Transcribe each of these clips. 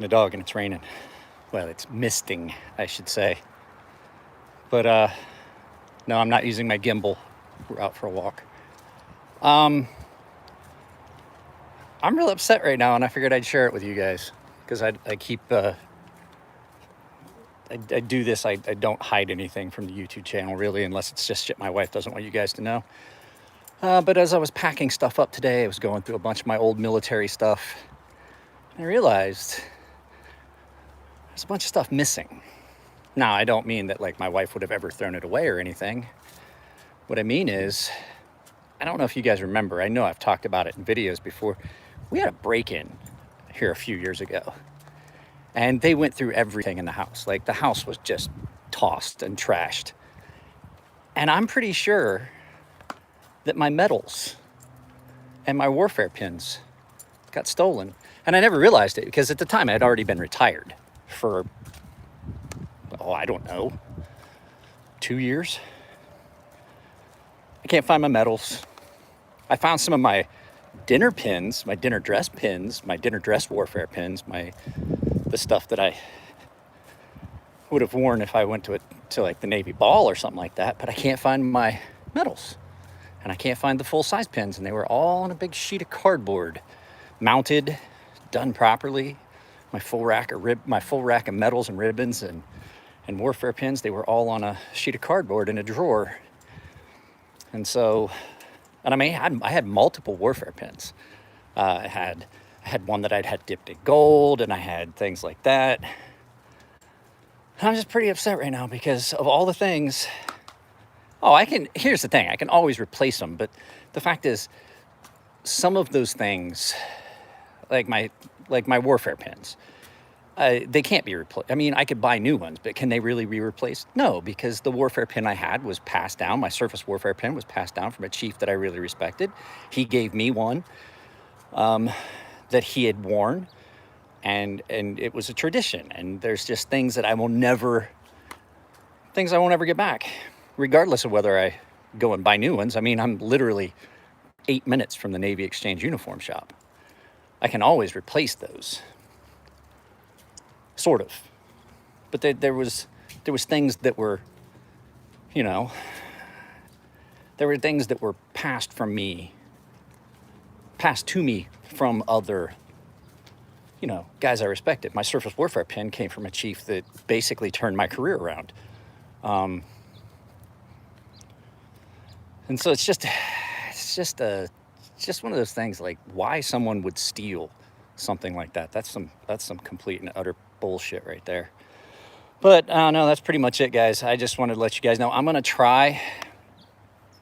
The dog and it's raining. Well, it's misting, I should say. But no, I'm not using my gimbal. We're out for a walk. I'm real upset right now, and I figured I'd share it with you guys because I keep I do this. I don't hide anything from the YouTube channel really, unless it's just shit my wife doesn't want you guys to know. But as I was packing stuff up today, I was going through a bunch of my old military stuff, and I realized there's a bunch of stuff missing. Now, I don't mean that like my wife would have ever thrown it away or anything. What I mean is, I don't know if you guys remember, I know I've talked about it in videos before. We had a break-in here a few years ago, and they went through everything in the house. Like, the house was just tossed and trashed. And I'm pretty sure that my medals and my warfare pins got stolen. And I never realized it because at the time I had already been retired for, I don't know, 2 years. I can't find my medals. I found some of my dinner pins, my dinner dress pins, my dinner dress warfare pins, the stuff that I would have worn if I went to like the Navy ball or something like that. But I can't find my medals, and I can't find the full size pins, and they were all on a big sheet of cardboard, mounted, done properly. My full rack of medals and ribbons and warfare pins, they were all on a sheet of cardboard in a drawer. And so, and I had multiple warfare pins. I had one that I'd had dipped in gold, and I had things like that. And I'm just pretty upset right now because of all the things. Here's the thing, I can always replace them, but the fact is, some of those things, like my warfare pins, they can't be replaced. I mean, I could buy new ones, but can they really be replaced? No, because the warfare pin I had was passed down. My surface warfare pin was passed down from a chief that I really respected. He gave me one that he had worn, and it was a tradition. And there's just things that I won't ever get back, regardless of whether I go and buy new ones. I mean, I'm literally 8 minutes from the Navy Exchange uniform shop. I can always replace those. Sort of. But there was things that were, there were things that were passed to me from other, guys I respected. My surface warfare pin came from a chief that basically turned my career around. And so it's just one of those things, like, why someone would steal something like that. That's some complete and utter bullshit right there. But no, that's pretty much it, guys. I just wanted to let you guys know I'm gonna try.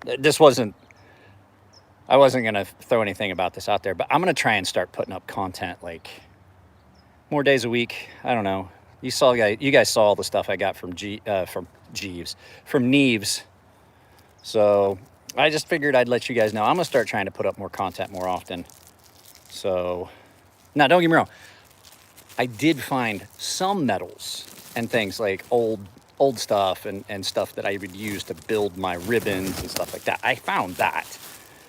I wasn't gonna throw anything about this out there, but I'm gonna try and start putting up content like more days a week. I don't know. You guys saw all the stuff I got from Neves. So I just figured I'd let you guys know I'm gonna start trying to put up more content more often. So now, don't get me wrong, I did find some medals and things like old stuff and stuff that I would use to build my ribbons and stuff like that. I found that.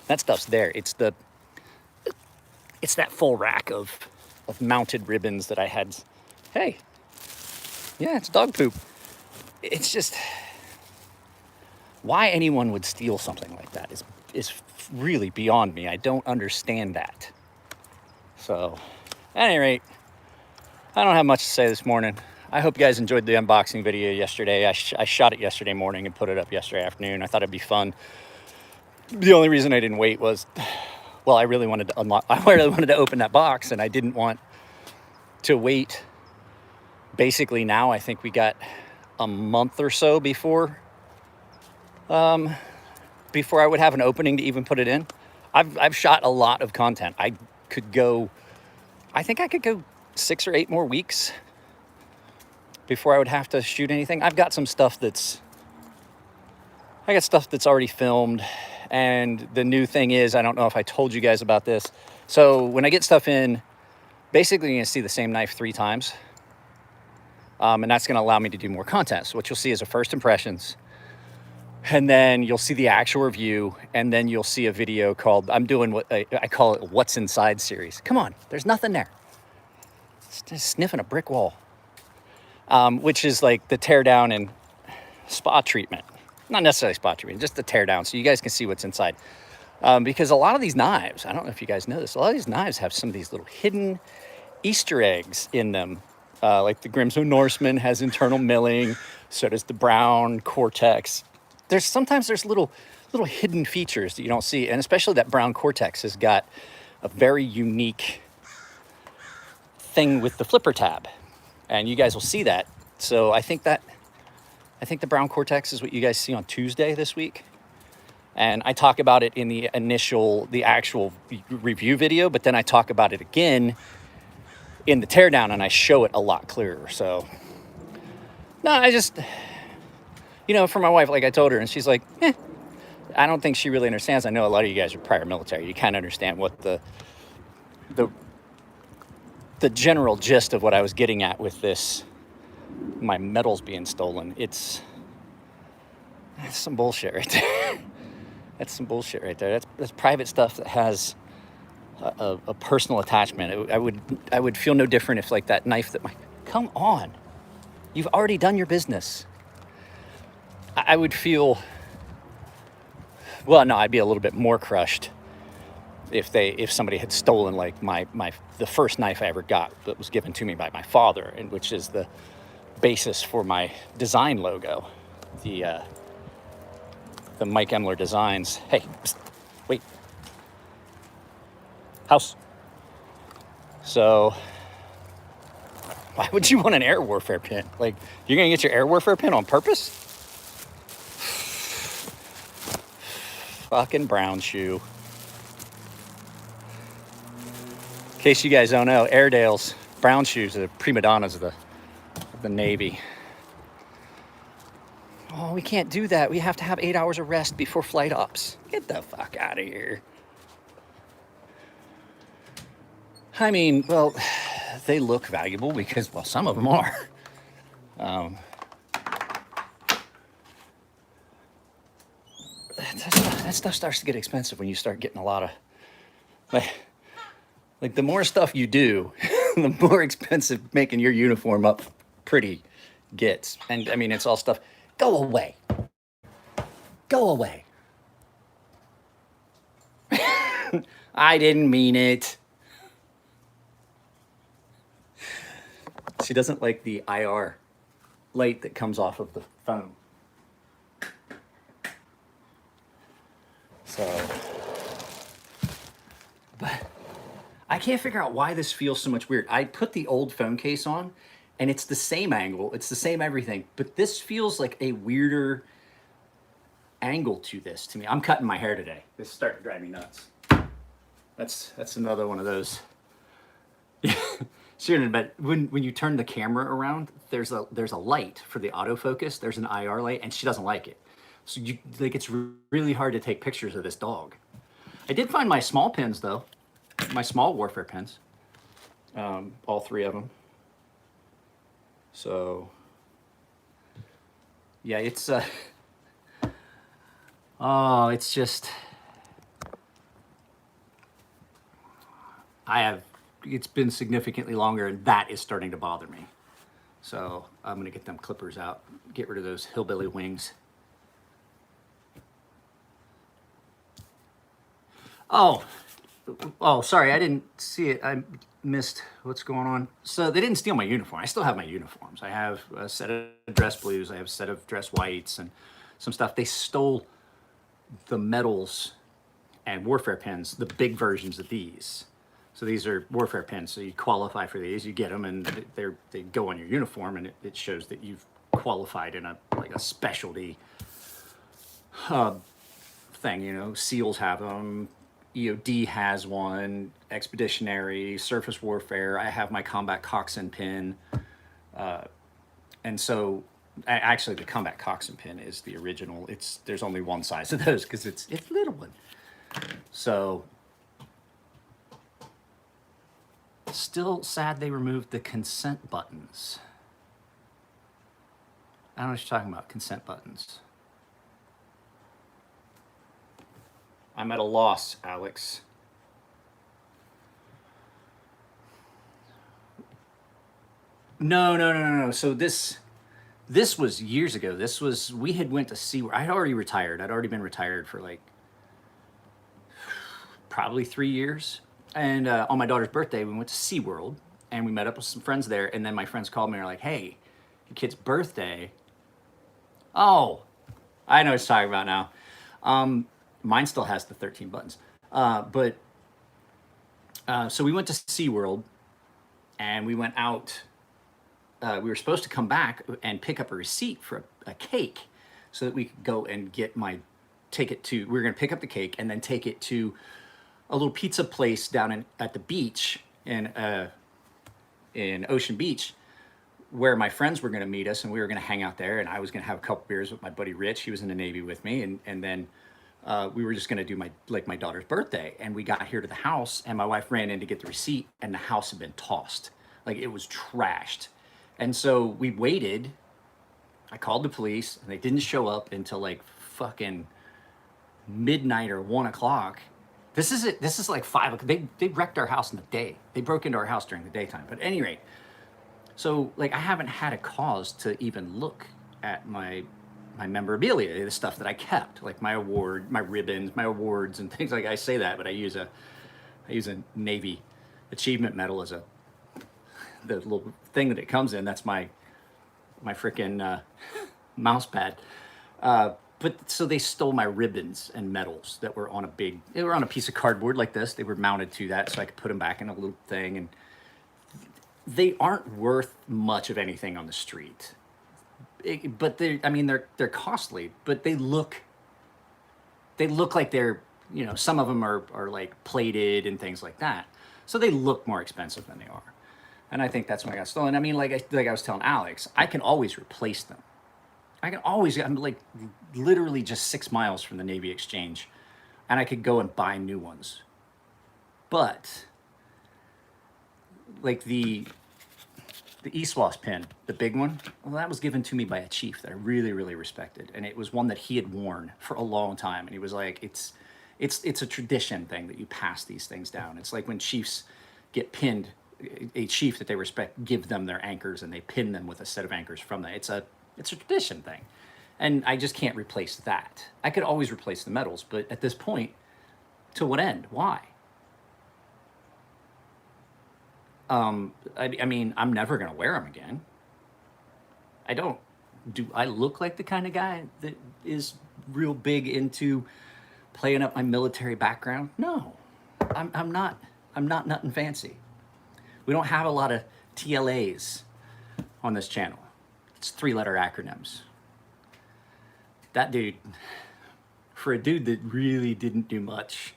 That stuff's there. It's that full rack of mounted ribbons that I had. Hey, yeah, it's dog poop. It's just, why anyone would steal something like that is really beyond me. I don't understand that. So, at any rate, I don't have much to say this morning. I hope you guys enjoyed the unboxing video yesterday. I shot it yesterday morning and put it up yesterday afternoon. I thought it'd be fun. The only reason I didn't wait was, well, I really wanted to open that box, and I didn't want to wait. Basically, now I think we got a month or so before I would have an opening to even put it in. I've shot a lot of content. I think I could go 6 or 8 more weeks before I would have to shoot anything. I got stuff that's already filmed. And the new thing is, I don't know if I told you guys about this. So when I get stuff in, basically you're gonna see the same knife 3 times. And that's gonna allow me to do more content. So what you'll see is a first impressions, and then you'll see the actual review, and then you'll see a video called, I'm doing what I call it What's Inside series. Come on, there's nothing there. just sniffing a brick wall, which is like the tear down and spa treatment. Not necessarily spa treatment, just the tear down so you guys can see what's inside. Because a lot of these knives, I don't know if you guys know this, a lot of these knives have some of these little hidden Easter eggs in them. Like the Grimsmo Norseman has internal milling, so does the Brown Cortex. Sometimes there's little hidden features that you don't see, and especially that Brown Cortex has got a very unique thing with the flipper tab, and you guys will see that. So I think the Brown Cortex is what you guys see on Tuesday this week. And I talk about it in the actual review video, but then I talk about it again in the teardown and I show it a lot clearer. So, no, I just, for my wife, like I told her, and she's like, I don't think she really understands. I know a lot of you guys are prior military. You kind of understand what the general gist of what I was getting at with this, my medals being stolen. That's some bullshit right there. That's some bullshit right there. That's private stuff that has a personal attachment. I would feel no different if like that knife come on, you've already done your business. I would feel, well, no, I'd be a little bit more crushed if somebody had stolen like the first knife I ever got that was given to me by my father, and which is the basis for my design logo, the Mike Emler Designs. Hey, psst, wait. House. So, why would you want an air warfare pin? Like, you're gonna get your air warfare pin on purpose? Fucking brown shoe. In case you guys don't know, Airedale's brown shoes are the prima donnas of the Navy. Oh, we can't do that. We have to have 8 hours of rest before flight ops. Get the fuck out of here. I mean, well, they look valuable because, well, some of them are. That stuff starts to get expensive when you start getting a lot of, like the more stuff you do, the more expensive making your uniform up pretty gets. And I mean, it's all stuff. Go away. Go away. I didn't mean it. She doesn't like the IR light that comes off of the phone. So, but I can't figure out why this feels so much weird. I put the old phone case on and it's the same angle, it's the same everything, but this feels like a weirder angle to this to me. I'm cutting my hair today. This is starting to drive me nuts. That's another one of those. Sure, but when you turn the camera around, there's a light for the autofocus. There's an IR light, and she doesn't like it. So it's really hard to take pictures of this dog. I did find my small pins though, my small warfare pins, all 3 of them. So yeah, it's oh, it's just it's been significantly longer, and that is starting to bother me. So I'm gonna get them clippers out, get rid of those hillbilly wings. Oh, sorry, I didn't see it. I missed what's going on. So they didn't steal my uniform. I still have my uniforms. I have a set of dress blues. I have a set of dress whites and some stuff. They stole the medals and warfare pins, the big versions of these. So these are warfare pins. So you qualify for these, you get them, and they go on your uniform, and it shows that you've qualified in a specialty thing. SEALs have them. EOD has one, Expeditionary, Surface Warfare. I have my Combat Coxswain pin. And so, actually, the Combat Coxswain pin is the original. There's only one size of those because it's a little one. So, still sad they removed the consent buttons. I don't know what you're talking about, consent buttons. I'm at a loss, Alex. No, no, no, no, no. So this was years ago. This was we had went to SeaWorld. I had already retired. I'd already been retired for like probably 3 years. And on my daughter's birthday, we went to SeaWorld and we met up with some friends there. And then my friends called me and were like, hey, your kid's birthday. Oh, I know what you're talking about now. Mine still has the 13 buttons. But so we went to SeaWorld and we went out. We were supposed to come back and pick up a receipt for a cake so that we could go and take it to, we were going to pick up the cake and then take it to a little pizza place down at the beach in Ocean Beach, where my friends were going to meet us, and we were going to hang out there, and I was going to have a couple beers with my buddy Rich. He was in the Navy with me, and then we were just going to do my daughter's birthday. And we got here to the house, and my wife ran in to get the receipt, and the house had been tossed, like it was trashed. And so we waited. I called the police, and they didn't show up until like fucking midnight or 1 o'clock. This is it. This is like 5 o'clock. They wrecked our house in the day. They broke into our house during the daytime. But at any rate, so like I haven't had a cause to even look at my memorabilia, the stuff that I kept, like my ribbons, my awards, and things like. I say that, but I use a Navy achievement medal as the little thing that it comes in. That's my freaking mouse pad. But so they stole my ribbons and medals that were on a piece of cardboard like this. They were mounted to that so I could put them back in a little thing. And they aren't worth much of anything on the street. But they're costly, but they look like they're, some of them are like plated and things like that. So they look more expensive than they are. And I think that's when I got stolen. I mean, like I was telling Alex, I can always replace them. I'm like literally just 6 miles from the Navy Exchange, and I could go and buy new ones. But like the ESWAS pin, the big one, well, that was given to me by a chief that I really, really respected. And it was one that he had worn for a long time. And he was like, it's a tradition thing that you pass these things down. It's like when chiefs get pinned, a chief that they respect give them their anchors and they pin them with a set of anchors from that. It's a tradition thing. And I just can't replace that. I could always replace the medals, but at this point, to what end? Why? I mean, I'm never going to wear them again. Do I look like the kind of guy that is real big into playing up my military background? No, I'm not nothing fancy. We don't have a lot of TLAs on this channel. It's 3-letter acronyms. That dude, for a dude that really didn't do much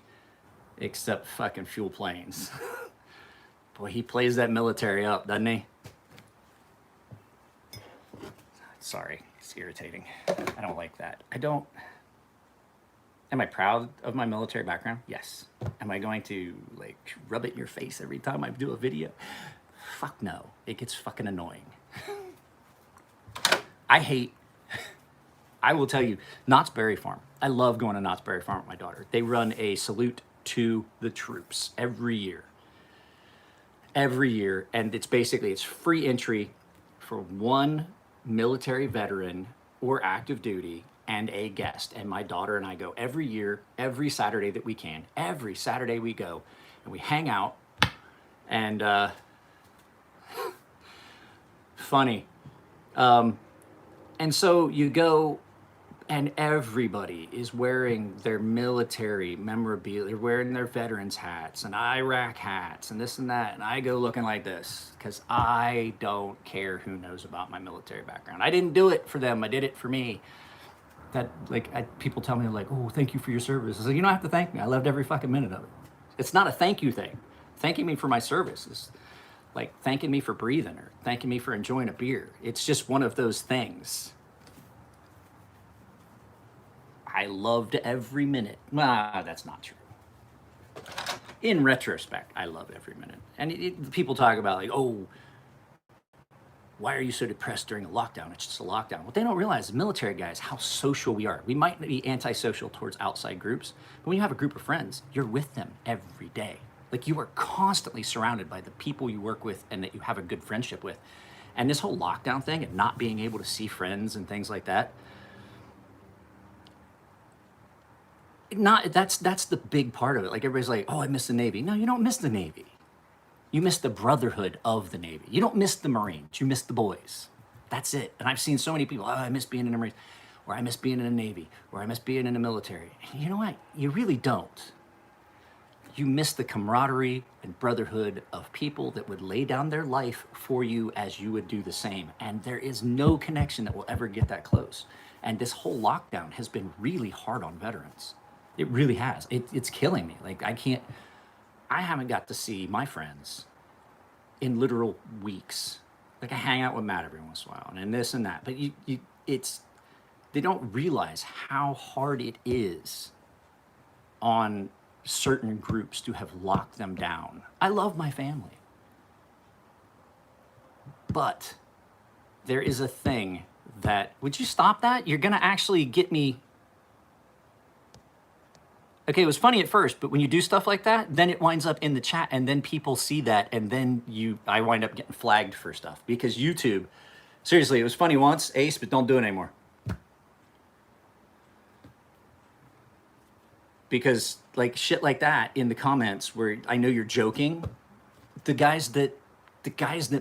except fucking fuel planes, boy, he plays that military up, doesn't he? Sorry, it's irritating. I don't like that. Am I proud of my military background? Yes. Am I going to like rub it in your face every time I do a video? Fuck no. It gets fucking annoying. I will tell you, Knott's Berry Farm. I love going to Knott's Berry Farm with my daughter. They run a salute to the troops every year. And it's free entry for one military veteran or active duty and a guest. And my daughter and I go every year, every Saturday that we can. Every Saturday we go and we hang out. And funny. And so you go and everybody is wearing their military memorabilia. They're wearing their veterans hats and Iraq hats and this and that. And I go looking like this because I don't care who knows about my military background. I didn't do it for them. I did it for me. People tell me like, oh, thank you for your service. I say, you don't have to thank me. I loved every fucking minute of it. It's not a thank you thing. Thanking me for my service is like thanking me for breathing or thanking me for enjoying a beer. It's just one of those things. I loved every minute. That's not true. In retrospect, I loved every minute. And people talk about like, oh, why are you so depressed during a lockdown? It's just a lockdown. What they don't realize is military guys, how social we are. We might be antisocial towards outside groups, but when you have a group of friends, you're with them every day. Like you are constantly surrounded by the people you work with and that you have a good friendship with. And this whole lockdown thing and not being able to see friends and things like that, that's the big part of it. Like everybody's like, oh, I miss the Navy. No, you don't miss the Navy. You miss the brotherhood of the Navy. You don't miss the Marines. You miss the boys. That's it. And I've seen so many people, oh, I miss being in the Marines, or I miss being in the Navy, or I miss being in the military. You know what? You really don't. You miss the camaraderie and brotherhood of people that would lay down their life for you as you would do the same. And there is no connection that will ever get that close. And this whole lockdown has been really hard on veterans. It really has. It's killing me. Like I haven't got to see my friends in literal weeks. Like I hang out with Matt every once in a while and this and that. But they don't realize how hard it is on certain groups to have locked them down. I love my family. But there is a thing that, would you stop that? You're gonna actually get me. Okay, it was funny at first, but when you do stuff like that, then it winds up in the chat and then people see that and then I wind up getting flagged for stuff because YouTube, seriously, it was funny once, Ace, but don't do it anymore. Because like shit like that in the comments where I know you're joking, the guys that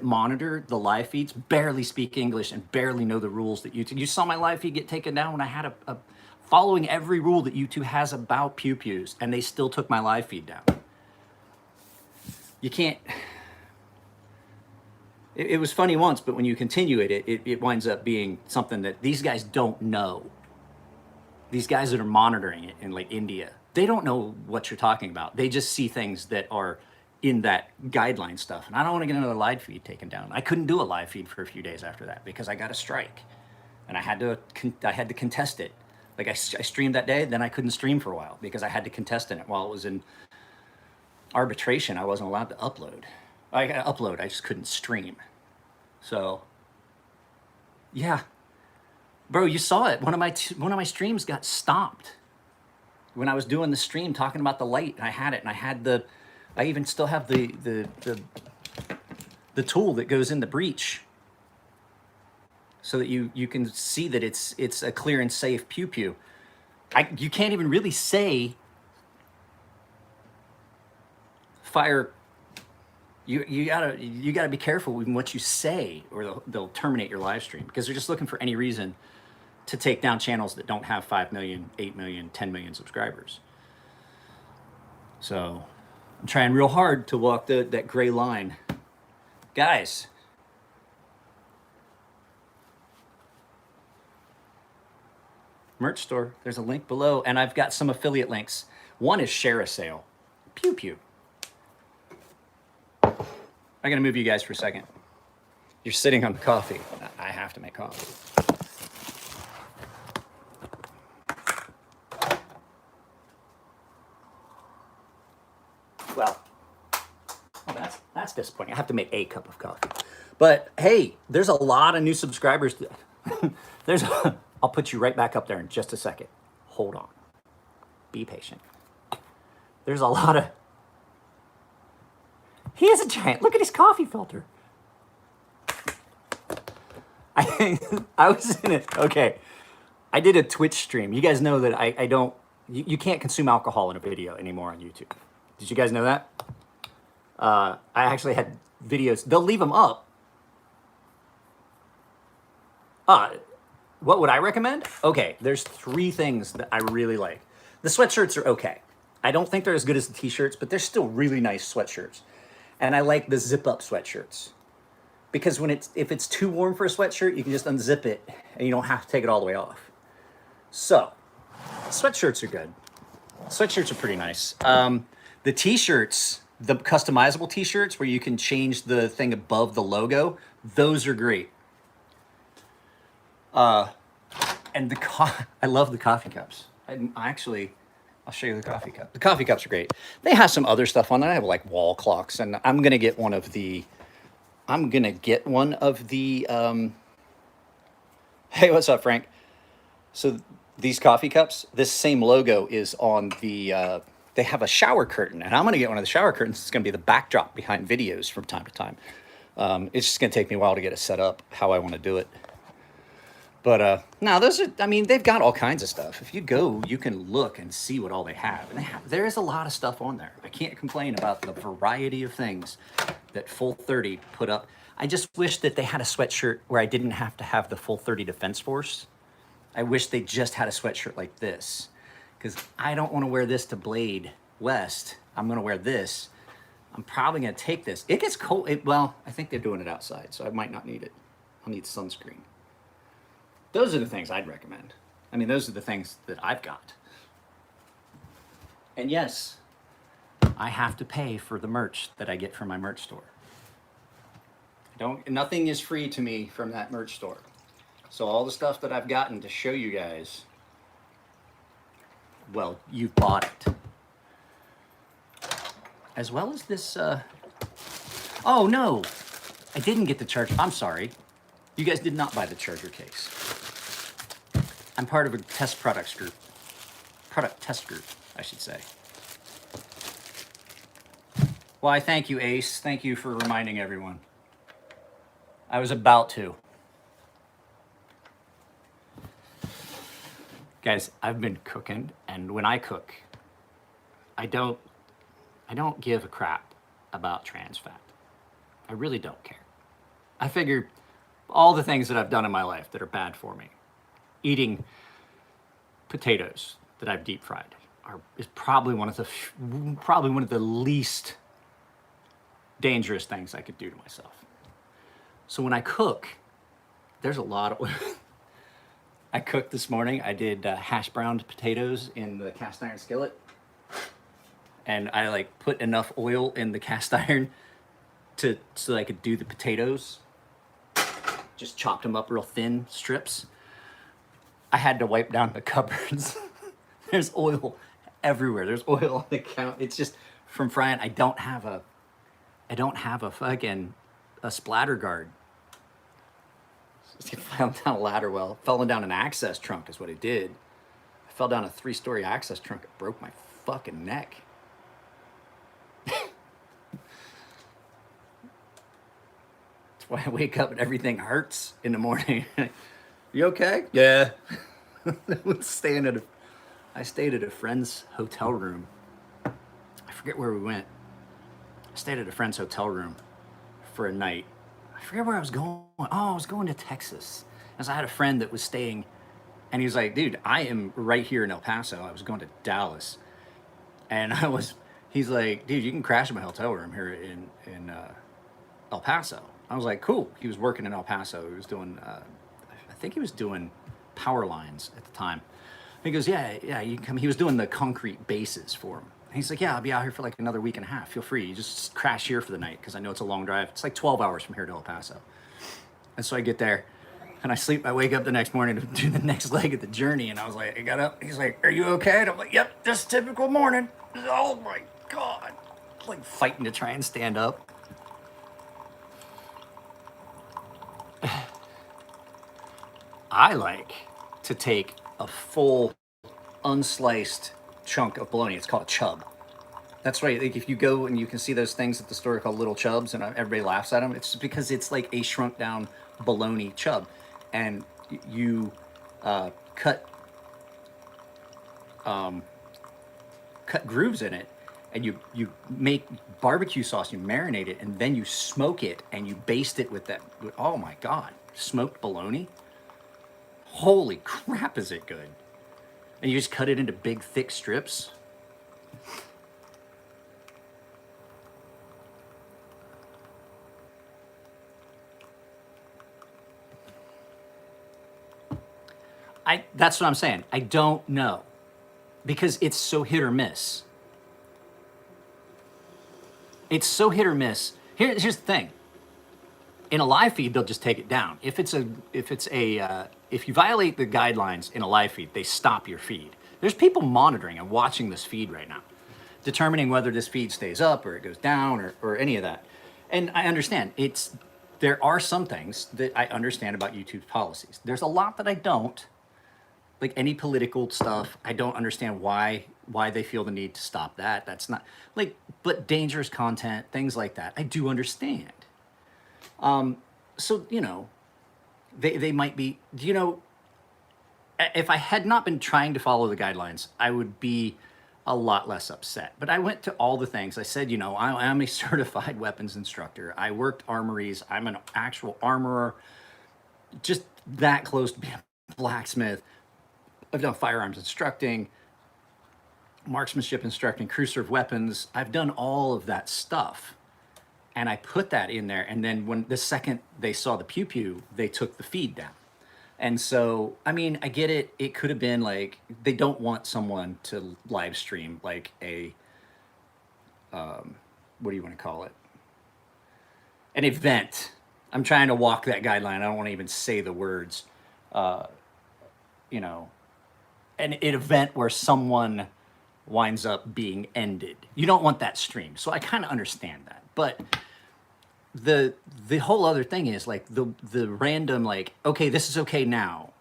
monitor the live feeds barely speak English and barely know the rules that YouTube. You saw my live feed get taken down when I had a following every rule that YouTube has about pew-pews, and they still took my live feed down. You can't. It was funny once, but when you continue it winds up being something that these guys don't know. These guys that are monitoring it in like India, they don't know what you're talking about. They just see things that are in that guideline stuff. And I don't want to get another live feed taken down. I couldn't do a live feed for a few days after that because I got a strike, and I had to contest it. Like I streamed that day, then I couldn't stream for a while because I had to contest in it while it was in arbitration. I wasn't allowed to upload. I got to upload, I just couldn't stream. So, yeah, bro, you saw it. One of my streams got stopped when I was doing the stream talking about the light, and I had it, and I even still have the tool that goes in the breach, so that you can see that it's a clear and safe pew-pew. You can't even really say fire. You gotta be careful with what you say, or they'll terminate your live stream because they're just looking for any reason to take down channels that don't have 5 million, 8 million, 10 million subscribers. So I'm trying real hard to walk that gray line, guys. Merch store, there's a link below, and I've got some affiliate links. One is share a sale. Pew pew. I'm gonna move you guys for a second. You're sitting on coffee. I have to make coffee. Well, that's disappointing. I have to make a cup of coffee. But hey, there's a lot of new subscribers. I'll put you right back up there in just a second. Hold on. Be patient. There's a lot of... He is a giant. Look at his coffee filter. I was in it. Okay. I did a Twitch stream. You guys know that I don't... You can't consume alcohol in a video anymore on YouTube. Did you guys know that? I actually had videos. They'll leave them up. What would I recommend? Okay, there's 3 things that I really like. The sweatshirts are okay. I don't think they're as good as the t-shirts, but they're still really nice sweatshirts. And I like the zip-up sweatshirts. Because if it's too warm for a sweatshirt, you can just unzip it and you don't have to take it all the way off. So, sweatshirts are good. Sweatshirts are pretty nice. The t-shirts, the customizable t-shirts where you can change the thing above the logo, those are great. And I love the coffee cups. I'll show you the coffee cup. The coffee cups are great. They have some other stuff on it. I have like wall clocks, and I'm gonna get one of the. Hey, what's up, Frank? So these coffee cups, this same logo is on the. They have a shower curtain, and I'm gonna get one of the shower curtains. It's gonna be the backdrop behind videos from time to time. It's just gonna take me a while to get it set up how I want to do it. But no, those are, I mean, they've got all kinds of stuff. If you go, you can look and see what all they have. And there is a lot of stuff on there. I can't complain about the variety of things that Full 30 put up. I just wish that they had a sweatshirt where I didn't have to have the Full 30 Defense Force. I wish they just had a sweatshirt like this, because I don't want to wear this to Blade West. I'm going to wear this. I'm probably going to take this. It gets cold. Well, I think they're doing it outside, so I might not need it. I'll need sunscreen. Those are the things I'd recommend. I mean, those are the things that I've got. And yes, I have to pay for the merch that I get from my merch store. Nothing is free to me from that merch store. So all the stuff that I've gotten to show you guys, well, you've bought it. As well as this, oh no, I didn't get the charger. I'm sorry. You guys did not buy the charger case. I'm part of a product test group, I should say. Why, thank you, Ace. Thank you for reminding everyone. I was about to. Guys, I've been cooking, and when I cook, I don't give a crap about trans fat. I really don't care. I figure all the things that I've done in my life that are bad for me, eating potatoes that I've deep fried, is probably one of the least dangerous things I could do to myself. So when I cook, there's a lot of I cooked this morning. I did hash browned potatoes in the cast iron skillet, and I like put enough oil in the cast iron so that I could do the potatoes. Just chopped them up real thin strips. I had to wipe down the cupboards. There's oil everywhere. There's oil on the count. It's just from frying. I don't have a fucking splatter guard. It fell down a ladder well. Fell down an access trunk is what it did. I fell down a 3-story access trunk. It broke my fucking neck. That's why I wake up and everything hurts in the morning. You okay? Yeah. I stayed at a friend's hotel room. I forget where we went. I stayed at a friend's hotel room for a night. I forget where I was going. Oh, I was going to Texas. Because I had a friend that was staying, and he was like, dude, I am right here in El Paso. I was going to Dallas. And he's like, dude, you can crash in my hotel room here in El Paso. I was like, cool. He was working in El Paso. He was doing, I think he was doing power lines at the time. He goes, yeah, you can come. He was doing the concrete bases for him. And he's like, yeah, I'll be out here for like another week and a half. Feel free. You just crash here for the night, because I know it's a long drive. It's like 12 hours from here to El Paso. And so I get there and I sleep. I wake up the next morning to do the next leg of the journey. And I was like, I got up. He's like, are you okay? And I'm like, yep, just typical morning. Oh my God. Like fighting to try and stand up. I like to take a full unsliced chunk of bologna. It's called a chub. That's right. Like if you go and you can see those things at the store called little chubs, and everybody laughs at them, it's because it's like a shrunk down bologna chub, and you cut grooves in it, and you make barbecue sauce. You marinate it, and then you smoke it, and you baste it with that. Oh my God, smoked bologna! Holy crap, is it good? And you just cut it into big, thick strips. That's what I'm saying. I don't know, because it's so hit or miss. It's so hit or miss. Here's the thing. In a live feed, they'll just take it down. If you violate the guidelines in a live feed, they stop your feed. There's people monitoring and watching this feed right now, determining whether this feed stays up or it goes down or any of that. And I understand there are some things that I understand about YouTube's policies. There's a lot that I don't, like any political stuff. I don't understand why they feel the need to stop that. That's not like, but dangerous content, things like that, I do understand. So, they might be, if I had not been trying to follow the guidelines, I would be a lot less upset. But I went to all the things. I said, I am a certified weapons instructor. I worked armories. I'm an actual armorer, just that close to being a blacksmith. I've done firearms instructing, marksmanship instructing, crew serve weapons. I've done all of that stuff. And I put that in there. And then when the second they saw the pew pew, they took the feed down. And so, I mean, I get it. It could have been like, they don't want someone to live stream like a, what do you want to call it? An event. I'm trying to walk that guideline. I don't want to even say the words. You know, an event where someone winds up being ended. You don't want that stream. So I kind of understand that. But the whole other thing is like the random, like, okay, this is okay now,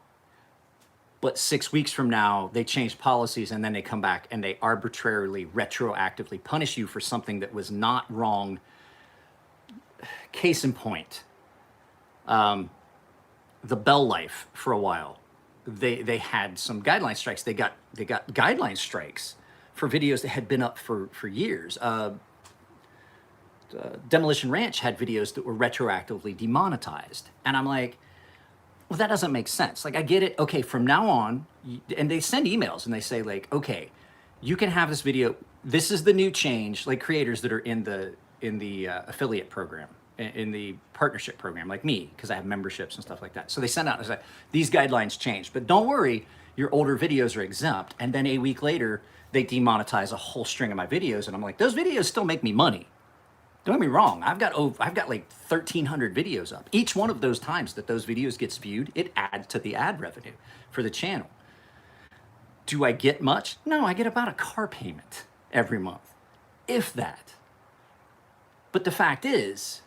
but 6 weeks from now they change policies and then they come back and they arbitrarily retroactively punish you for something that was not wrong. Case in point, the Bell Life, for a while they had some guideline strikes. They got guideline strikes for videos that had been up for years. Demolition Ranch had videos that were retroactively demonetized. And I'm like, well, that doesn't make sense. Like, I get it. Okay, from now on, and they send emails and they say like, okay, you can have this video. This is the new change, like creators that are in the affiliate program, in the partnership program, like me, because I have memberships and stuff like that. So they send out and say, these guidelines changed, but don't worry, your older videos are exempt. And then a week later, they demonetize a whole string of my videos. And I'm like, those videos still make me money. Don't get me wrong. I've got like 1,300 videos up. Each one of those times that those videos gets viewed, it adds to the ad revenue for the channel. Do I get much? No, I get about a car payment every month, if that. But the fact is,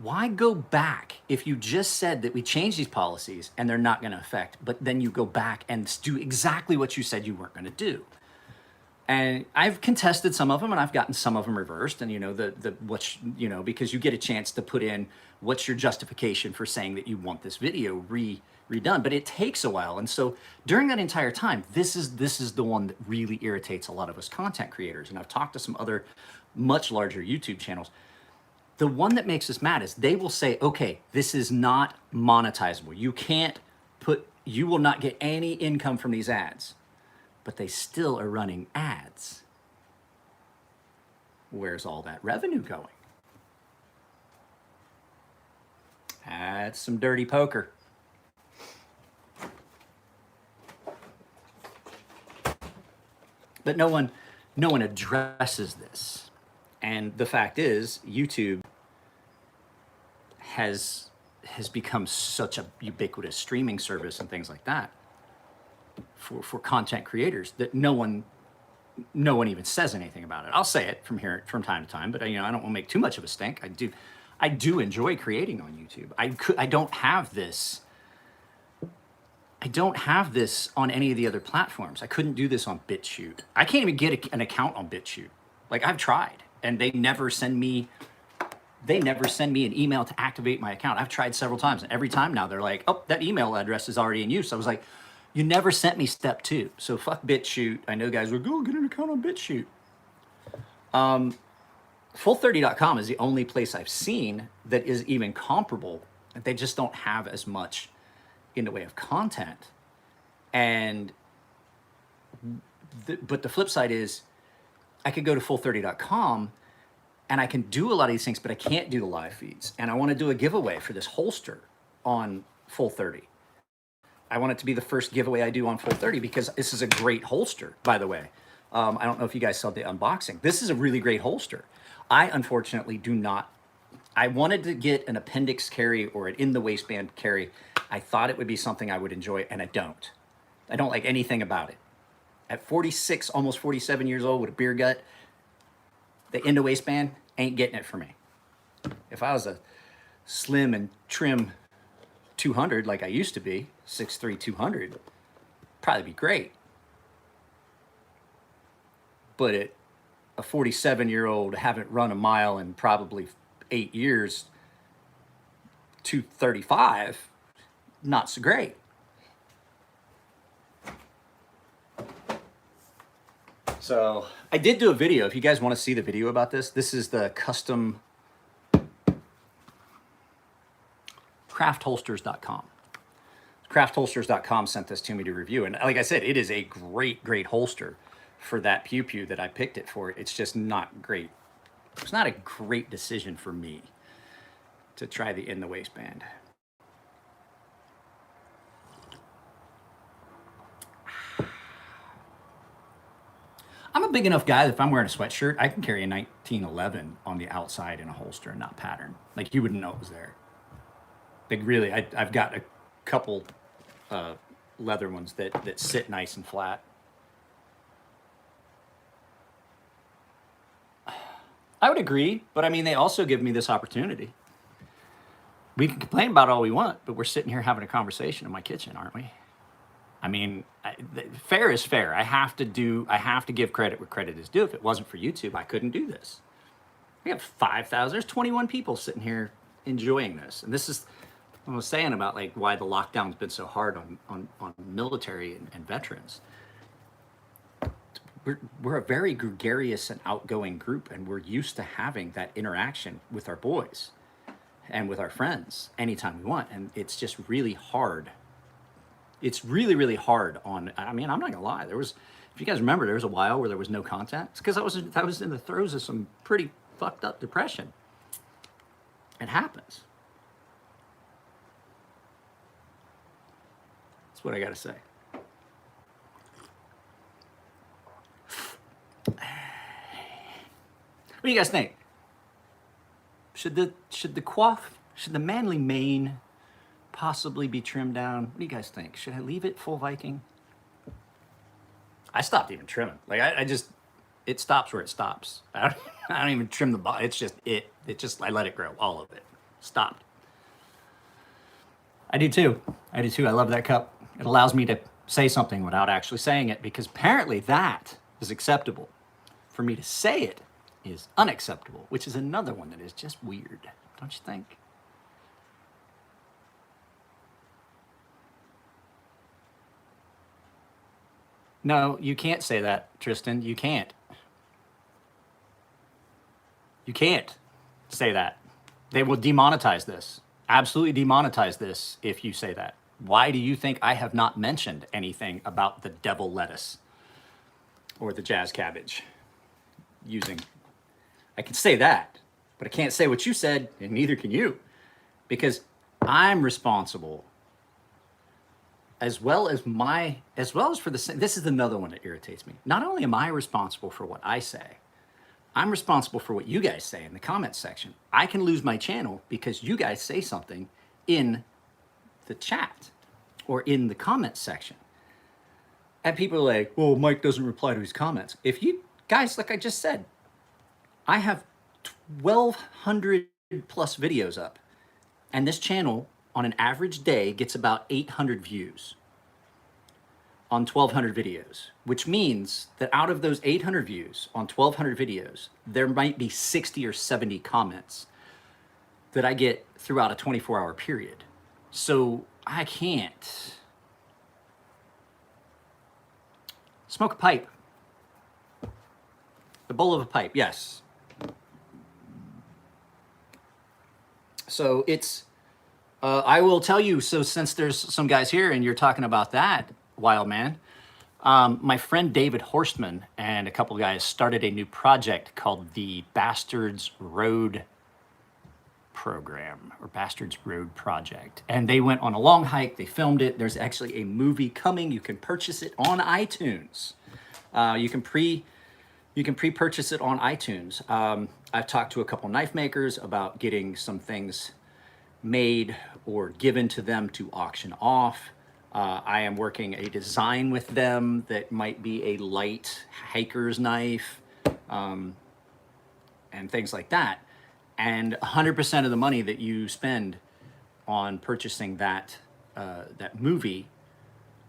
why go back if you just said that we changed these policies and they're not going to affect, but then you go back and do exactly what you said you weren't going to do? And I've contested some of them, and I've gotten some of them reversed. And because you get a chance to put in what's your justification for saying that you want this video redone, but it takes a while. And so during that entire time, this is the one that really irritates a lot of us content creators. And I've talked to some other much larger YouTube channels. The one that makes us mad is they will say, okay, this is not monetizable. You will not get any income from these ads. But they still are running ads. Where's all that revenue going? That's some dirty poker. But no one addresses this. And the fact is, YouTube has become such a ubiquitous streaming service and things like that for content creators that no one even says anything about it. I'll say it from time to time, but I don't want to make too much of a stink. I do enjoy creating on YouTube. I don't have this on any of the other platforms. I couldn't do this on BitChute. I can't even get an account on BitChute. Like, I've tried, and they never send me an email to activate my account. I've tried several times, and every time now they're like, oh, that email address is already in use. I was like, you never sent me step 2. So fuck BitChute. I know guys will go get an account on BitChute. Full30.com is the only place I've seen that is even comparable. They just don't have as much in the way of content. And but the flip side is, I could go to full30.com and I can do a lot of these things, but I can't do the live feeds. And I want to do a giveaway for this holster on Full30. I want it to be the first giveaway I do on Full30 because this is a great holster, by the way. I don't know if you guys saw the unboxing. This is a really great holster. I unfortunately do not. I wanted to get an appendix carry or an in the waistband carry. I thought it would be something I would enjoy, and I don't. I don't like anything about it. At 46, almost 47 years old with a beer gut, the in the waistband ain't getting it for me. If I was a slim and trim 200 like I used to be, 6'3", 200, probably be great. But at a 47-year-old, haven't run a mile in probably 8 years to 35, not so great. So I did do a video. If you guys want to see the video about this, this is the custom craftholsters.com. Craftholsters.com sent this to me to review. And like I said, it is a great, great holster for that Pew Pew that I picked it for. It's just not great. It's not a great decision for me to try the in the waistband. I'm a big enough guy that if I'm wearing a sweatshirt, I can carry a 1911 on the outside in a holster and not pattern. Like, you wouldn't know it was there. Like, really, I've got a couple leather ones that sit nice and flat. I would agree, but I mean, they also give me this opportunity. We can complain about all we want, but we're sitting here having a conversation in my kitchen, aren't we? I mean, fair is fair. I have to give credit where credit is due. If it wasn't for YouTube, I couldn't do this. We have 5,000, there's 21 people sitting here enjoying this. And this is what I was saying about like why the lockdown's been so hard on military and veterans. We're a very gregarious and outgoing group, and we're used to having that interaction with our boys and with our friends anytime we want. And it's just really hard. It's really, really hard on, I mean, I'm not gonna lie. There was, if you guys remember, there was a while where there was no content. It's because I was in the throes of some pretty fucked up depression. It happens. That's what I gotta say. What do you guys think? Should the manly mane possibly be trimmed down? What do you guys think? Should I leave it full Viking? I stopped even trimming. Like I just, it stops where it stops. I don't even trim the bottom. It's just I let it grow, all of it. Stopped. I do too. I love that cup. It allows me to say something without actually saying it, because apparently that is acceptable. For me to say it is unacceptable, which is another one that is just weird, don't you think? No, you can't say that, Tristan. You can't. You can't say that. They will demonetize this. Absolutely demonetize this if you say that. Why do you think I have not mentioned anything about the devil lettuce or the jazz cabbage using? I can say that, but I can't say what you said, and neither can you, because I'm responsible as well as for the, this is another one that irritates me. Not only am I responsible for what I say, I'm responsible for what you guys say in the comments section. I can lose my channel because you guys say something in the chat or in the comments section. And people are like, well, Mike doesn't reply to his comments. If you guys, like I just said, I have 1,200 plus videos up, and this channel on an average day gets about 800 views on 1,200 videos, which means that out of those 800 views on 1,200 videos, there might be 60 or 70 comments that I get throughout a 24-hour period. So I can't smoke a pipe. The bowl of a pipe, yes. So it's, I will tell you, so since there's some guys here and you're talking about that, Wild Man, my friend David Horstman and a couple guys started a new project called the Bastards Road Program, or Bastards Road Project. And they went on a long hike, they filmed it. There's actually a movie coming. You can purchase it on iTunes. You can pre-purchase it on iTunes. I've talked to a couple knife makers about getting some things made or given to them to auction off. I am working a design with them that might be a light hiker's knife, and things like that. And 100% of the money that you spend on purchasing that movie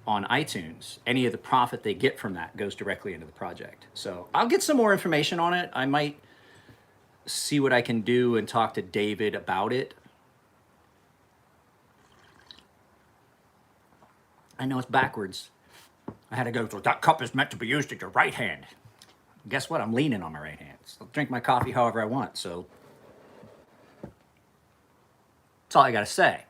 on iTunes, any of the profit they get from that goes directly into the project. So I'll get some more information on it. I might see what I can do and talk to David about it. I know it's backwards. I had to go through, that cup is meant to be used at your right hand. Guess what? I'm leaning on my right hand. So I'll drink my coffee however I want, so that's all I gotta say.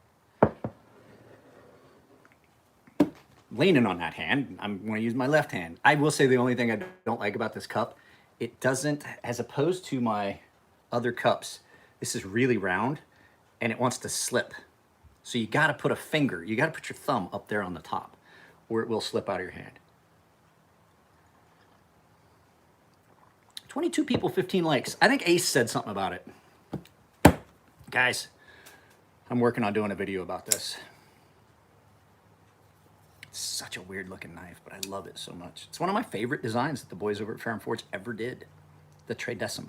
Leaning on that hand, I'm going to use my left hand. I will say the only thing I don't like about this cup, it doesn't, as opposed to my other cups, this is really round and it wants to slip. So you got to put a finger, you got to put your thumb up there on the top or it will slip out of your hand. 22 people, 15 likes. I think Ace said something about it. Guys, I'm working on doing a video about this. It's such a weird looking knife, but I love it so much. It's one of my favorite designs that the boys over at Fair and Forge ever did. The Tridecim.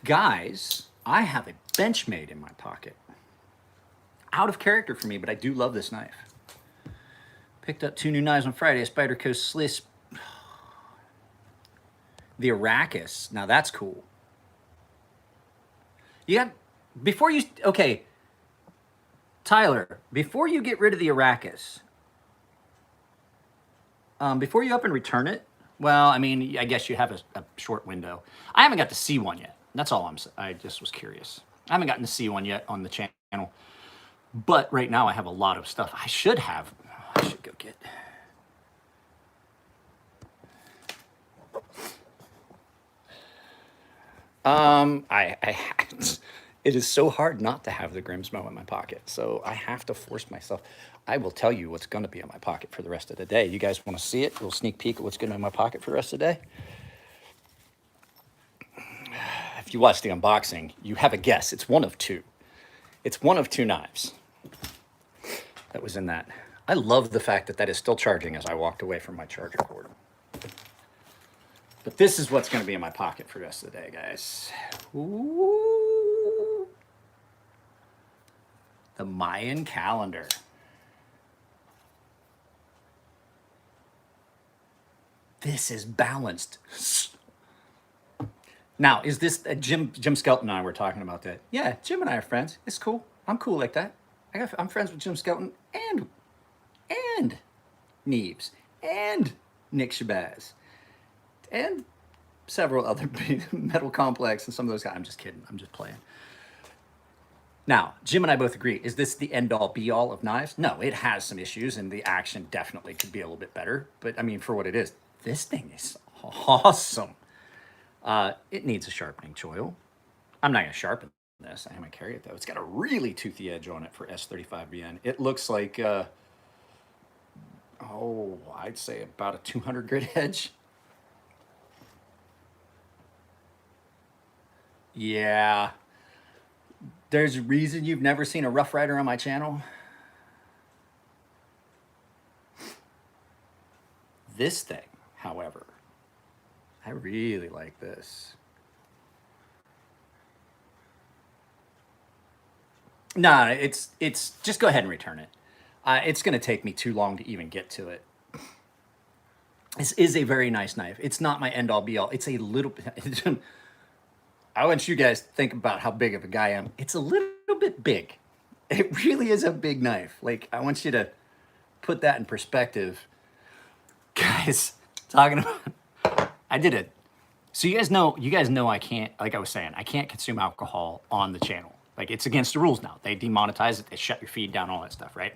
Guys, I have a Benchmade in my pocket. Out of character for me, but I do love this knife. Picked up 2 new knives on Friday, a Spyderco Sliss. The Arrakis, now that's cool. You got, before you, okay, Tyler, before you get rid of the Arrakis, before you up and return it, well, I mean, I guess you have a short window. I haven't got to see one yet. That's all I'm saying. I just was curious. I haven't gotten to see one yet on the channel. But right now I have a lot of stuff I should have. I should go get. It is so hard not to have the Grimsmo in my pocket, so I have to force myself. I will tell you what's going to be in my pocket for the rest of the day. You guys want to see it? A little sneak peek at what's going to be in my pocket for the rest of the day? If you watch the unboxing, you have a guess. It's one of 2. It's one of 2 knives that was in that. I love the fact that that is still charging as I walked away from my charger cord. But this is what's going to be in my pocket for the rest of the day, guys. Ooh. The Mayan calendar. This is balanced. Now, is this Jim Skelton and I were talking about that? Yeah, Jim and I are friends. It's cool. I'm cool like that. I'm friends with Jim Skelton and Neves and Nick Shabazz and several other big Metal Complex and some of those guys. I'm just kidding. I'm just playing. Now, Jim and I both agree. Is this the end-all, be-all of knives? No, it has some issues, and the action definitely could be a little bit better. But, I mean, for what it is, this thing is awesome. It needs a sharpening choil. I'm not going to sharpen this. I am going to carry it, though. It's got a really toothy edge on it for S35BN. It looks like, I'd say about a 200 grit edge. Yeah. There's a reason you've never seen a Rough Rider on my channel. This thing, however, I really like this. No, it's just go ahead and return it. It's going to take me too long to even get to it. This is a very nice knife. It's not my end all be all. It's a little bit. I want you guys to think about how big of a guy I am. It's a little bit big. It really is a big knife. Like, I want you to put that in perspective. Guys, talking about, I did it. So you guys know I can't, like I was saying, I can't consume alcohol on the channel. Like, it's against the rules now. They demonetize it, they shut your feed down, all that stuff, right?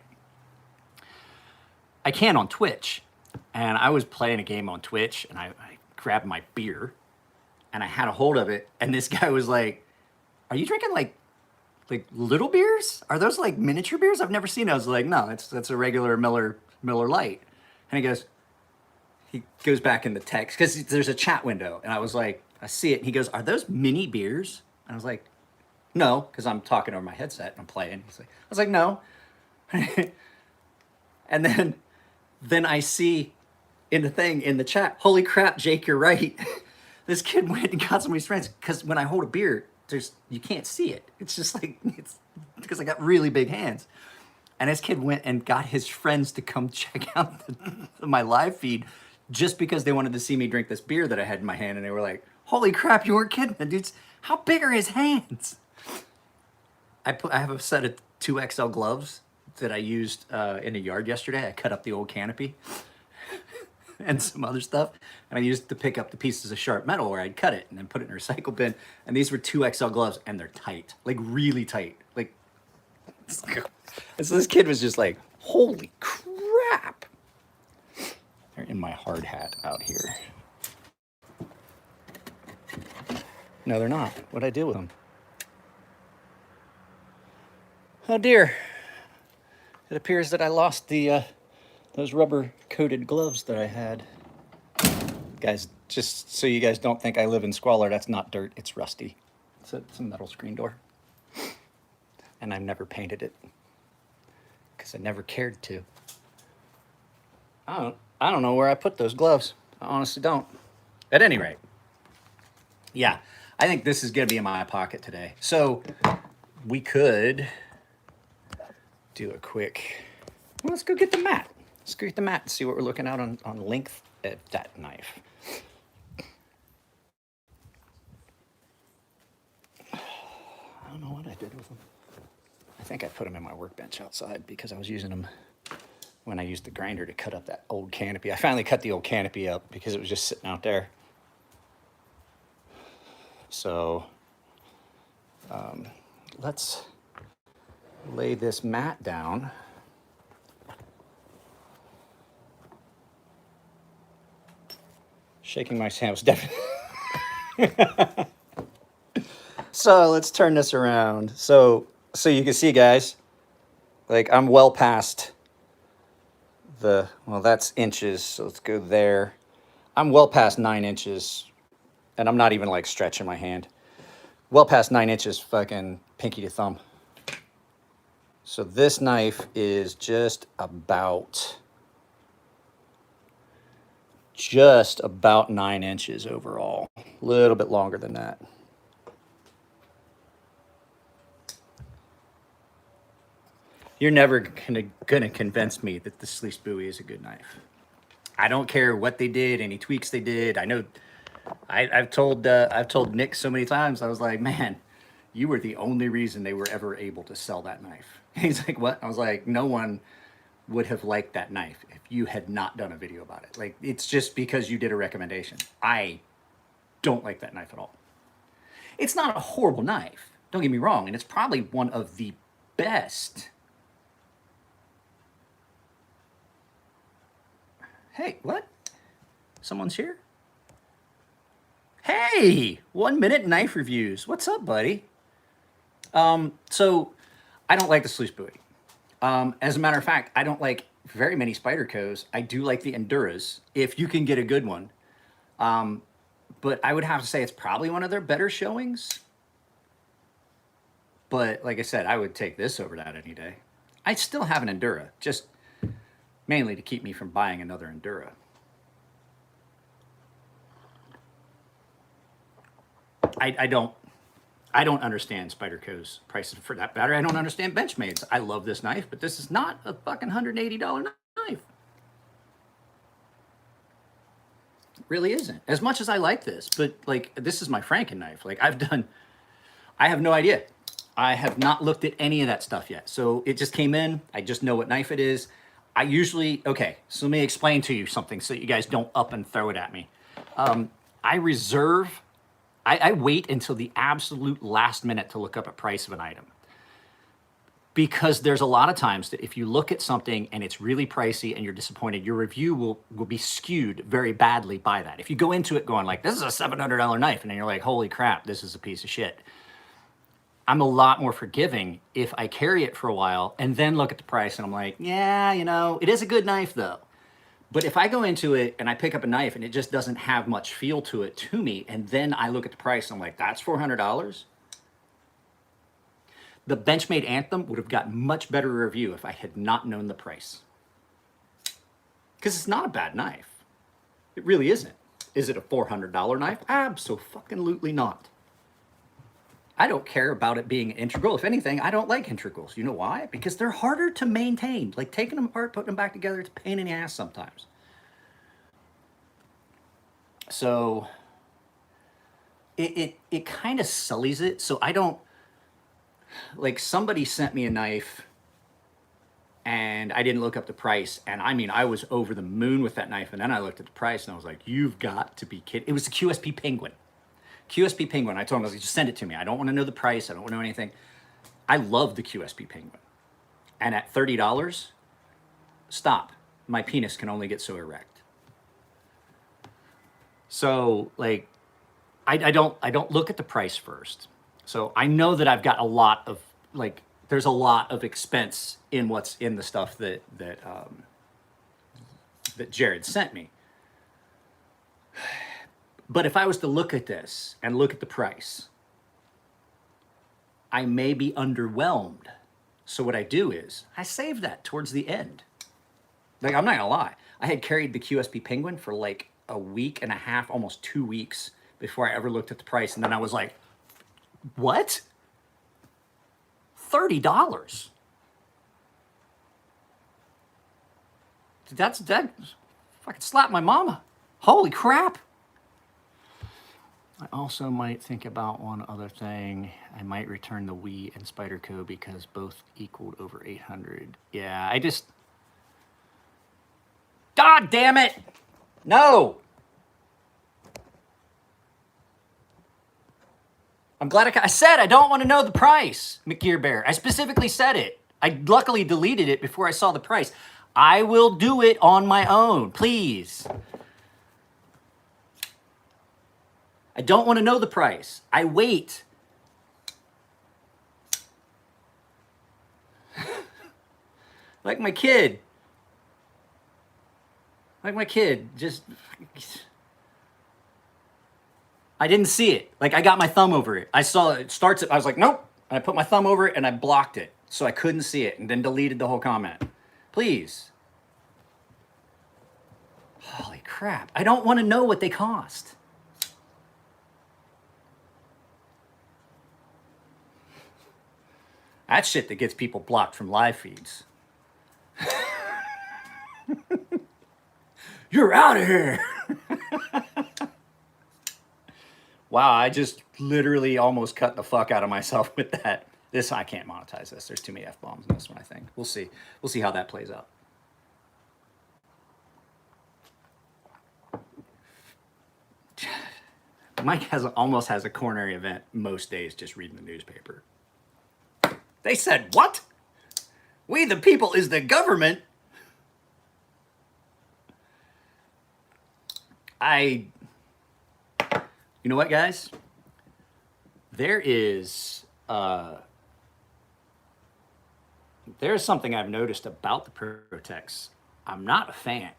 I can on Twitch. And I was playing a game on Twitch, and I grabbed my beer, and I had a hold of it, and this guy was like, "Are you drinking like little beers? Are those like miniature beers? I've never seen." I was like, "No, that's a regular Miller Lite." And he goes back in the text because there's a chat window, and I was like, I see it, and he goes, "Are those mini beers?" And I was like, "No," because I'm talking over my headset and I'm playing. I was like, "No," and then I see in the thing in the chat, "Holy crap, Jake, you're right." This kid went and got some of his friends, because when I hold a beer, you can't see it. It's just like, it's because I got really big hands. And this kid went and got his friends to come check out my live feed just because they wanted to see me drink this beer that I had in my hand. And they were like, Holy crap, you weren't kidding, dudes. How big are his hands? I have a set of 2XL gloves that I used in the yard yesterday. I cut up the old canopy and some other stuff. And I used to pick up the pieces of sharp metal where I'd cut it and then put it in a recycle bin. And these were 2XL gloves and they're tight, like really tight. Like, and so this kid was just like, holy crap. They're in my hard hat out here. No, they're not. What'd I do with them? Oh dear. It appears that I lost the those rubber coated gloves that I had. Guys, just so you guys don't think I live in squalor, that's not dirt, it's rusty. It's a metal screen door. And I've never painted it because I never cared to. I don't know where I put those gloves. I honestly don't. At any rate, yeah, I think this is gonna be in my pocket today. So we could do a quick, well, let's go get the mat. Let's go get the mat and see what we're looking at on length at that knife. I don't know what I did with them. I think I put them in my workbench outside because I was using them when I used the grinder to cut up that old canopy. I finally cut the old canopy up because it was just sitting out there. So let's lay this mat down. Shaking my hand was definitely. So let's turn this around. So you can see, guys, like I'm well past the, well, that's inches. So let's go there. I'm well past 9 inches, and I'm not even like stretching my hand. Well past 9 inches, fucking pinky to thumb. So this knife is just about 9 inches overall. A little bit longer than that. You're never gonna convince me that the Sleece Bowie is a good knife. I don't care what they did, any tweaks they did. I know I've told Nick so many times, I was like, man, you were the only reason they were ever able to sell that knife. He's like, what? I was like, no one would have liked that knife if you had not done a video about it. Like, it's just because you did a recommendation. I don't like that knife at all. It's not a horrible knife, don't get me wrong, and it's probably one of the best. Hey, what? Someone's here? Hey, 1 minute knife reviews. What's up, buddy? So I don't like the Sleece Bowie. As a matter of fact, I don't like very many Spydercos. I do like the Enduras, if you can get a good one. But I would have to say it's probably one of their better showings. But like I said, I would take this over that any day. I still have an Endura, just mainly to keep me from buying another Endura. I don't understand Spyderco's prices for that battery. I don't understand Benchmade's. I love this knife, but this is not a fucking $180 knife. It really isn't. As much as I like this, but like, this is my Franken knife. Like, I have no idea. I have not looked at any of that stuff yet. So it just came in. I just know what knife it is. I usually, okay, so let me explain to you something so that you guys don't up and throw it at me. I wait until the absolute last minute to look up a price of an item. Because there's a lot of times that if you look at something and it's really pricey and you're disappointed, your review will be skewed very badly by that. If you go into it going like, this is a $700 knife, and then you're like, holy crap, this is a piece of shit. I'm a lot more forgiving if I carry it for a while and then look at the price and I'm like, yeah, you know, it is a good knife though. But if I go into it and I pick up a knife and it just doesn't have much feel to it to me, and then I look at the price and I'm like, that's $400? The Benchmade Anthem would have got much better review if I had not known the price. Because it's not a bad knife. It really isn't. Is it a $400 knife? Abso-fucking-lutely not. I don't care about it being integral. If anything, I don't like integrals. You know why? Because they're harder to maintain. Like taking them apart, putting them back together, it's a pain in the ass sometimes. So it kind of sullies it. So I don't, like, somebody sent me a knife and I didn't look up the price. And I mean, I was over the moon with that knife. And then I looked at the price and I was like, you've got to be kidding. It was the QSP Penguin. QSP Penguin. I told him, I was like, just send it to me. I don't want to know the price. I don't want to know anything. I love the QSP Penguin. And at $30, stop. My penis can only get so erect. So, like, I don't look at the price first. So I know that I've got a lot of, like, there's a lot of expense in what's in the stuff that Jared sent me. But if I was to look at this and look at the price, I may be underwhelmed. So what I do is I save that towards the end. Like, I'm not gonna lie, I had carried the QSP Penguin for like a week and a half, almost 2 weeks before I ever looked at the price. And then I was like, what? $30. That fucking slapped my mama. Holy crap. I also might think about one other thing. I might return the Wii and Spyderco because both equaled over 800. Yeah, I just... God damn it! No! I'm glad I said I don't want to know the price, McGear Bear. I specifically said it. I luckily deleted it before I saw the price. I will do it on my own, please. I don't want to know the price. I wait. Like my kid. Like my kid. Just... I didn't see it. Like, I got my thumb over it. I saw it starts. I was like, nope. And I put my thumb over it and I blocked it. So I couldn't see it and then deleted the whole comment. Please. Holy crap. I don't want to know what they cost. That's shit that gets people blocked from live feeds. You're out of here. Wow, I just literally almost cut the fuck out of myself with that. This, I can't monetize this. There's too many F-bombs in this one, I think. We'll see. We'll see how that plays out. Mike almost has a coronary event most days just reading the newspaper. They said, what? We the people is the government. You know what, guys? There's something I've noticed about the Protex. I'm not a fan.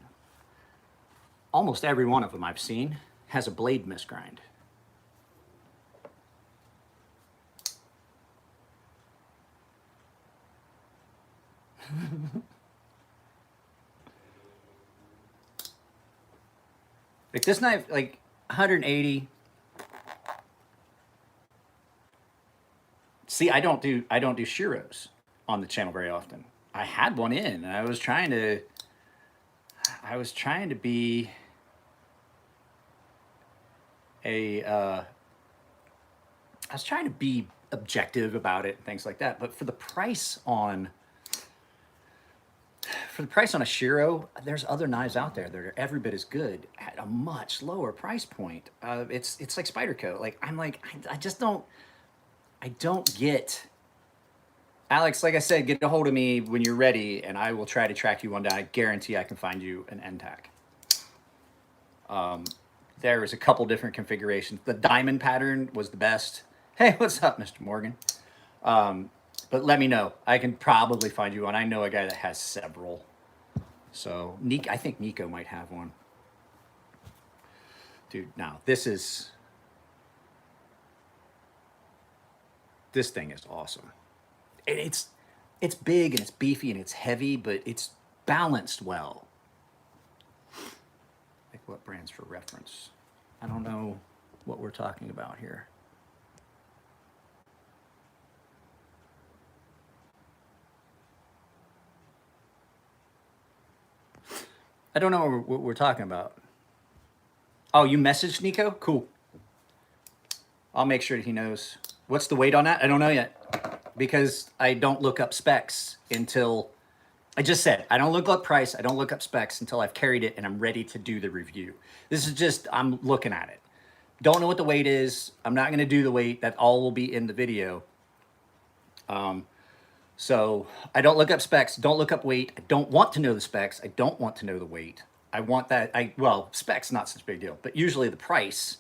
Almost every one of them I've seen has a blade misgrind. Like this knife, like 180. See, I don't do Shiros on the channel very often. I had one in, and I was trying to be I was trying to be objective about it and things like that. But for the price on a Shiro, there's other knives out there that are every bit as good at a much lower price point. It's like Spyderco. Like I just don't. I don't get. Alex, like I said, get a hold of me when you're ready, and I will try to track you one down. I guarantee I can find you an NTAC. There is a couple different configurations. The diamond pattern was the best. Hey, what's up, Mr. Morgan? But let me know. I can probably find you one. I know a guy that has several. So, I think Nico might have one. Dude, now, this thing is awesome. And it's big and it's beefy and it's heavy, but it's balanced well. Like what brands for reference? I don't know what we're talking about here. I don't know what we're talking about. Oh, you messaged Nico? Cool. I'll make sure that he knows. What's the weight on that? I don't know yet because I don't look up specs until I just said, I don't look up price. I don't look up specs until I've carried it and I'm ready to do the review. This is just, I'm looking at it. Don't know what the weight is. I'm not going to do the weight. That all will be in the video. So I don't look up specs. Don't look up weight. I don't want to know the specs. I don't want to know the weight. I want that. Well, specs, not such a big deal, but usually the price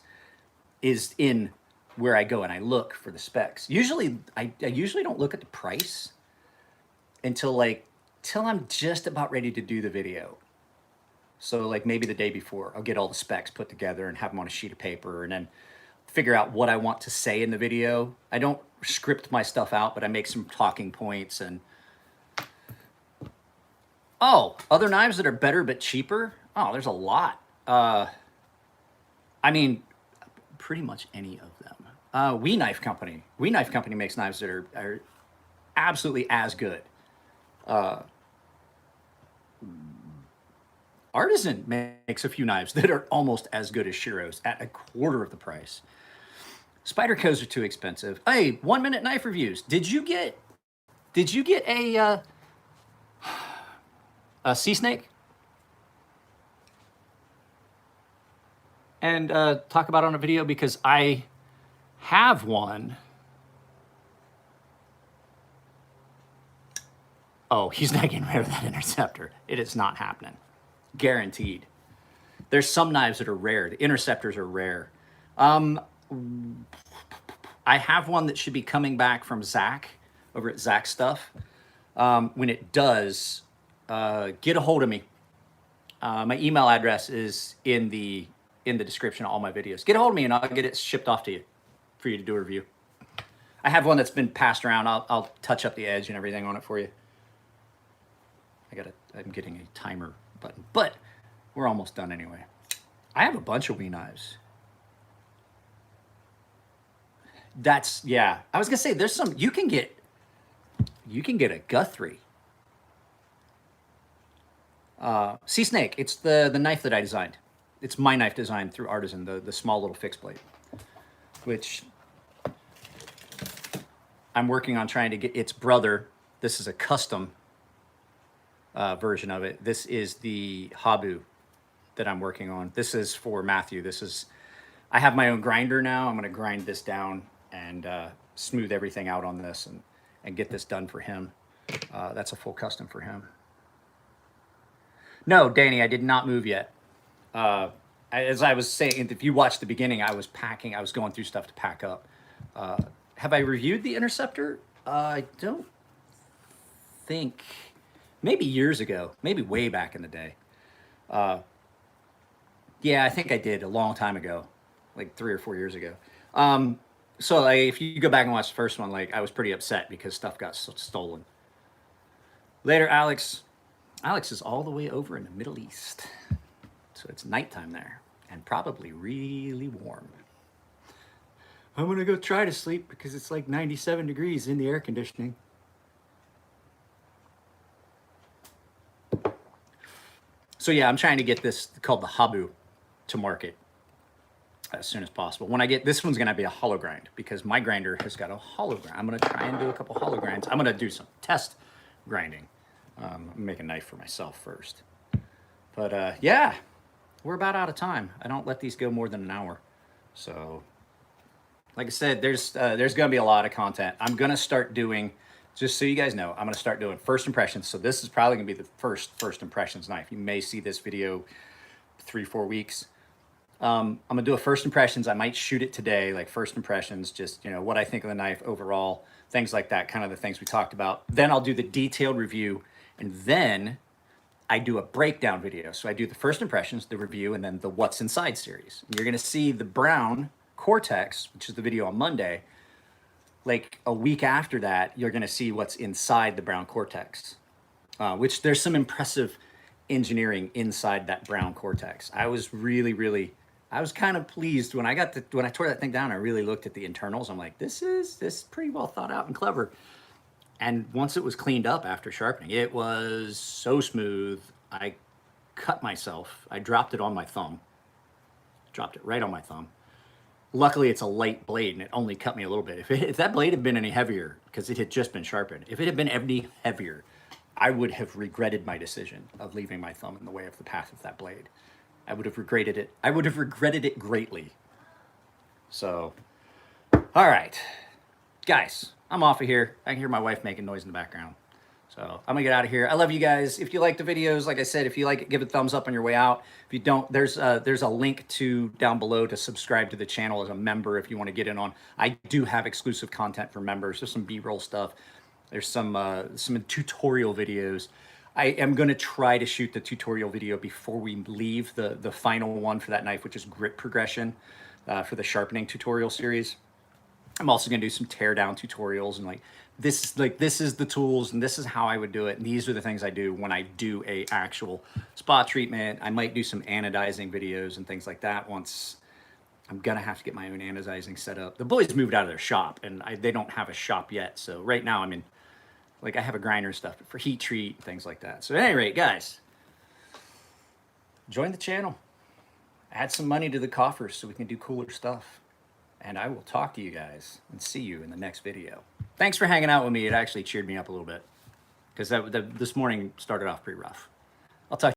is in where I go and I look for the specs. Usually, I usually don't look at the price until till I'm just about ready to do the video. So like maybe the day before, I'll get all the specs put together and have them on a sheet of paper and then figure out what I want to say in the video. I don't script my stuff out, but I make some talking points and oh, other knives that are better but cheaper. Oh, there's a lot. I mean, pretty much any of them. We Knife Company. We Knife Company makes knives that are absolutely as good. Artisan makes a few knives that are almost as good as Shiro's at a quarter of the price. Spydercos are too expensive. Hey, 1 minute knife reviews. Did you get a sea snake? And talk about it on a video because I have one. Oh, he's not getting rid of that Interceptor. It is not happening. Guaranteed. There's some knives that are rare. The Interceptors are rare. I have one that should be coming back from Zach over at Zach Stuff. When it does, get a hold of me. My email address is in the description of all my videos. Get a hold of me and I'll get it shipped off to you for you to do a review. I have one that's been passed around. I'll touch up the edge and everything on it for you. I'm getting a timer button, but we're almost done anyway. I have a bunch of Wee knives. Yeah. I was gonna say there's some you can get a Guthrie. Sea Snake, it's the knife that I designed. It's my knife designed through Artisan, the small little fixed blade, which I'm working on trying to get its brother. This is a custom version of it. This is the Habu that I'm working on. This is for Matthew. I have my own grinder now. I'm gonna grind this down and smooth everything out on this and get this done for him. That's a full custom for him. No, Danny, I did not move yet. As I was saying, if you watched the beginning, I was going through stuff to pack up. Have I reviewed the Interceptor? I don't think, maybe years ago, maybe way back in the day. Yeah, I think I did a long time ago, like 3 or 4 years ago. So if you go back and watch the first one, I was pretty upset because stuff got stolen. Later, Alex. Alex is all the way over in the Middle East. So it's nighttime there and probably really warm. I'm gonna go try to sleep because it's like 97 degrees in the air conditioning. So yeah, I'm trying to get this called the Habu to market as soon as possible. When I get this one's gonna be a hollow grind because my grinder has got a hollow grind. I'm gonna try and do a couple hollow grinds. I'm gonna do some test grinding. I'm gonna make a knife for myself first. But yeah, we're about out of time. I don't let these go more than an hour. So like I said, there's gonna be a lot of content. I'm gonna start doing, just so you guys know, I'm gonna start doing first impressions. So this is probably gonna be the first impressions knife. You may see this video 3-4 weeks. I'm gonna do a first impressions. I might shoot it today, like first impressions, just what I think of the knife overall, things like that, kind of the things we talked about. Then I'll do the detailed review, and then I do a breakdown video. So I do the first impressions, the review, and then the what's inside series. And you're gonna see the brown Cortex, which is the video on Monday. Like a week after that, you're gonna see what's inside the brown Cortex, which there's some impressive engineering inside that brown Cortex. I was I was kind of pleased when I tore that thing down. I really looked at the internals. I'm like, this is pretty well thought out and clever. And once it was cleaned up after sharpening, it was so smooth. I cut myself. I dropped it on my thumb. Dropped it right on my thumb. Luckily, it's a light blade and it only cut me a little bit. If that blade had been any heavier, because it had just been sharpened, if it had been any heavier, I would have regretted my decision of leaving my thumb in the way of the path of that blade. I would have regretted it. I would have regretted it greatly. So, all right, guys, I'm off of here. I can hear my wife making noise in the background. So I'm gonna get out of here. I love you guys. If you like the videos, like I said, if you like it, give it a thumbs up on your way out. If you don't, there's a link to down below to subscribe to the channel as a member if you want to get in on. I do have exclusive content for members. There's some B-roll stuff. There's some tutorial videos. I am gonna try to shoot the tutorial video before we leave the final one for that knife, which is grip progression for the sharpening tutorial series. I'm also gonna do some teardown tutorials and this is the tools and this is how I would do it. And these are the things I do when I do a actual spot treatment. I might do some anodizing videos and things like that once. I'm gonna have to get my own anodizing set up. The boys moved out of their shop and they don't have a shop yet. So right now I'm in, I have a grinder and stuff for heat treat, things like that. So at any rate, guys, join the channel, add some money to the coffers so we can do cooler stuff. And I will talk to you guys and see you in the next video. Thanks for hanging out with me. It actually cheered me up a little bit because this morning started off pretty rough.